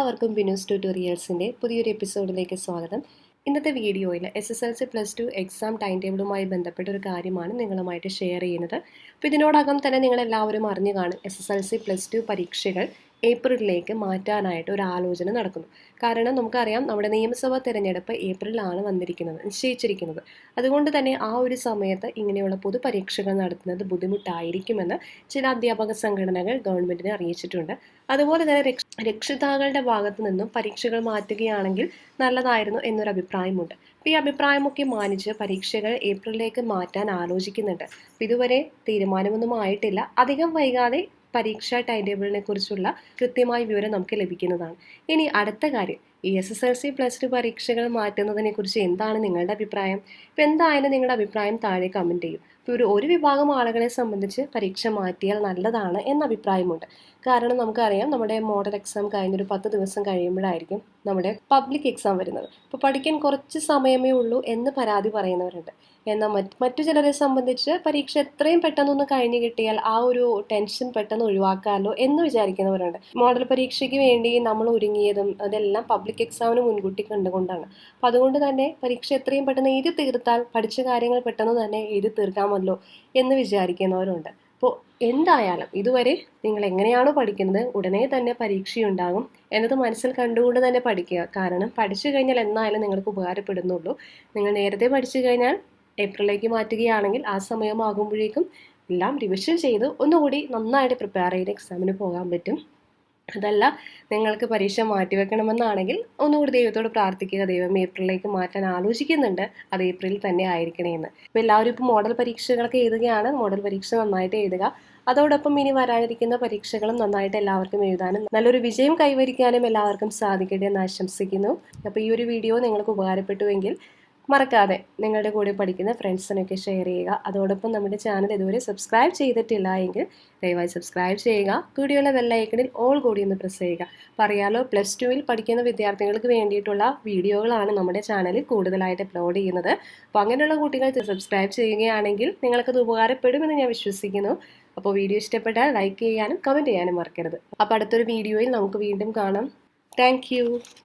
എല്ലാവർക്കും ബിനൂസ് ട്യൂട്ടോറിയൽസിൻ്റെ പുതിയൊരു എപ്പിസോഡിലേക്ക് സ്വാഗതം. ഇന്നത്തെ വീഡിയോയിൽ SSLC +2 എക്സാം ടൈം ടേബിളുമായി ബന്ധപ്പെട്ട ഒരു കാര്യമാണ് നിങ്ങളുമായിട്ട് ഷെയർ ചെയ്യുന്നത്. അപ്പോൾ ഇതിനോടകം തന്നെ നിങ്ങളെല്ലാവരും അറിഞ്ഞു കാണും, SSLC +2 പരീക്ഷകൾ ഏപ്രിലിലേക്ക് മാറ്റാനായിട്ട് ഒരു ആലോചന നടക്കുന്നു. കാരണം നമുക്കറിയാം, നമ്മുടെ നിയമസഭാ തിരഞ്ഞെടുപ്പ് ഏപ്രിലാണ് നിശ്ചയിച്ചിരിക്കുന്നത്. അതുകൊണ്ട് തന്നെ ആ ഒരു സമയത്ത് ഇങ്ങനെയുള്ള പൊതുപരീക്ഷകൾ നടത്തുന്നത് ബുദ്ധിമുട്ടായിരിക്കുമെന്ന് ചില അധ്യാപക സംഘടനകൾ ഗവൺമെൻറ്റിനെ അറിയിച്ചിട്ടുണ്ട്. അതുപോലെ തന്നെ രക്ഷിതാക്കളുടെ ഭാഗത്തു നിന്നും പരീക്ഷകൾ മാറ്റുകയാണെങ്കിൽ നല്ലതായിരുന്നു എന്നൊരു അഭിപ്രായമുണ്ട്. അപ്പോൾ ഈ അഭിപ്രായമൊക്കെ മാനിച്ച് പരീക്ഷകൾ ഏപ്രിലിലേക്ക് മാറ്റാൻ ആലോചിക്കുന്നുണ്ട്. അപ്പോൾ ഇതുവരെ തീരുമാനമൊന്നും ആയിട്ടില്ല. അധികം വൈകാതെ പരീക്ഷാ ടൈം ടേബിളിനെ കുറിച്ചുള്ള കൃത്യമായ വിവരം നമുക്ക് ലഭിക്കുന്നതാണ്. ഇനി അടുത്ത കാര്യം, ഈ SSLC +2 പരീക്ഷകൾ മാറ്റുന്നതിനെ കുറിച്ച് എന്താണ് നിങ്ങളുടെ അഭിപ്രായം? ഇപ്പോൾ എന്തായാലും നിങ്ങളുടെ അഭിപ്രായം താഴെ കമൻറ്റ് ചെയ്യും. ഇപ്പോൾ ഒരു വിഭാഗം ആളുകളെ സംബന്ധിച്ച് പരീക്ഷ മാറ്റിയാൽ നല്ലതാണ് എന്ന അഭിപ്രായമുണ്ട്. കാരണം നമുക്കറിയാം, നമ്മുടെ മോഡൽ എക്സാം കഴിഞ്ഞൊരു 10 ദിവസം കഴിയുമ്പോഴായിരിക്കും നമ്മുടെ പബ്ലിക് എക്സാം വരുന്നത്. അപ്പോൾ പഠിക്കാൻ കുറച്ച് സമയമേ ഉള്ളൂ എന്ന് പരാതി പറയുന്നവരുണ്ട്. എന്നാൽ മറ്റു ചിലരെ സംബന്ധിച്ച് പരീക്ഷ എത്രയും പെട്ടെന്നൊന്ന് കഴിഞ്ഞ് കിട്ടിയാൽ ആ ഒരു ടെൻഷൻ പെട്ടെന്ന് ഒഴിവാക്കാമല്ലോ എന്ന് വിചാരിക്കുന്നവരുണ്ട്. മോഡൽ പരീക്ഷയ്ക്ക് വേണ്ടി നമ്മൾ ഒരുങ്ങിയതും അതെല്ലാം പബ്ലിക് എക്സാമിന് മുൻകൂട്ടി കണ്ടുകൊണ്ടാണ്. അപ്പോൾ അതുകൊണ്ട് തന്നെ പരീക്ഷ എത്രയും പെട്ടെന്ന് എഴുതി തീർത്താൽ പഠിച്ച കാര്യങ്ങൾ പെട്ടെന്ന് തന്നെ എഴുതി തീർക്കാമല്ലോ എന്ന് വിചാരിക്കുന്നവരുണ്ട്. അപ്പോൾ എന്തായാലും ഇതുവരെ നിങ്ങൾ എങ്ങനെയാണോ പഠിക്കുന്നത്, ഉടനെ തന്നെ പരീക്ഷയുണ്ടാകും എന്നത് മനസ്സിൽ കണ്ടുകൊണ്ട് തന്നെ പഠിക്കുക. കാരണം പഠിച്ചു കഴിഞ്ഞാൽ എന്നായാലും നിങ്ങൾക്ക് ഉപകാരപ്പെടുന്നുള്ളൂ. നിങ്ങൾ നേരത്തെ പഠിച്ചു കഴിഞ്ഞാൽ ഏപ്രിലേക്ക് മാറ്റുകയാണെങ്കിൽ ആ സമയമാകുമ്പോഴേക്കും എല്ലാം റിവിഷൻ ചെയ്ത് ഒന്നുകൂടി നന്നായിട്ട് പ്രിപ്പയർ ചെയ്ത് എക്സാമിന് പോകാൻ പറ്റും. അതല്ല, നിങ്ങൾക്ക് പരീക്ഷ മാറ്റിവെക്കണമെന്നാണെങ്കിൽ ഒന്നുകൂടി ദൈവത്തോട് പ്രാർത്ഥിക്കുക, ദൈവം ഏപ്രിലേക്ക് മാറ്റാൻ ആലോചിക്കുന്നുണ്ട്, അത് ഏപ്രിലിൽ തന്നെ ആയിരിക്കണേ എന്ന്. അപ്പോൾ എല്ലാവരും ഇപ്പോൾ മോഡൽ പരീക്ഷകളൊക്കെ എഴുതുകയാണ്. മോഡൽ പരീക്ഷ നന്നായിട്ട് എഴുതുക. അതോടൊപ്പം ഇനി വരാനിരിക്കുന്ന പരീക്ഷകളും നന്നായിട്ട് എല്ലാവർക്കും എഴുതാനും നല്ലൊരു വിജയം കൈവരിക്കാനും എല്ലാവർക്കും സാധിക്കട്ടെ എന്ന് ആശംസിക്കുന്നു. അപ്പോൾ ഈ ഒരു വീഡിയോ നിങ്ങൾക്ക് ഉപകാരപ്പെട്ടുവെങ്കിൽ മറക്കാതെ നിങ്ങളുടെ കൂടെ പഠിക്കുന്ന ഫ്രണ്ട്സിനൊക്കെ ഷെയർ ചെയ്യുക. അതോടൊപ്പം നമ്മുടെ ചാനൽ ഇതുവരെ സബ്സ്ക്രൈബ് ചെയ്തിട്ടില്ല എങ്കിൽ ദയവായി സബ്സ്ക്രൈബ് ചെയ്യുക. കൂടിയുള്ള ബെല്ലൈക്കണിൽ ഓൾ കൂടി ഒന്ന് പ്രസ് ചെയ്യുക. പറയാലോ, +2 പഠിക്കുന്ന വിദ്യാർത്ഥികൾക്ക് വേണ്ടിയിട്ടുള്ള വീഡിയോകളാണ് നമ്മുടെ ചാനലിൽ കൂടുതലായിട്ട് അപ്ലോഡ് ചെയ്യുന്നത്. അപ്പോൾ അങ്ങനെയുള്ള കുട്ടികൾ സബ്സ്ക്രൈബ് ചെയ്യുകയാണെങ്കിൽ നിങ്ങൾക്കത് ഉപകാരപ്പെടുമെന്ന് ഞാൻ വിശ്വസിക്കുന്നു. അപ്പോൾ വീഡിയോ ഇഷ്ടപ്പെട്ടാൽ ലൈക്ക് ചെയ്യാനും കമൻറ്റ് ചെയ്യാനും മറക്കരുത്. അപ്പോൾ അടുത്തൊരു വീഡിയോയിൽ നമുക്ക് വീണ്ടും കാണാം. താങ്ക്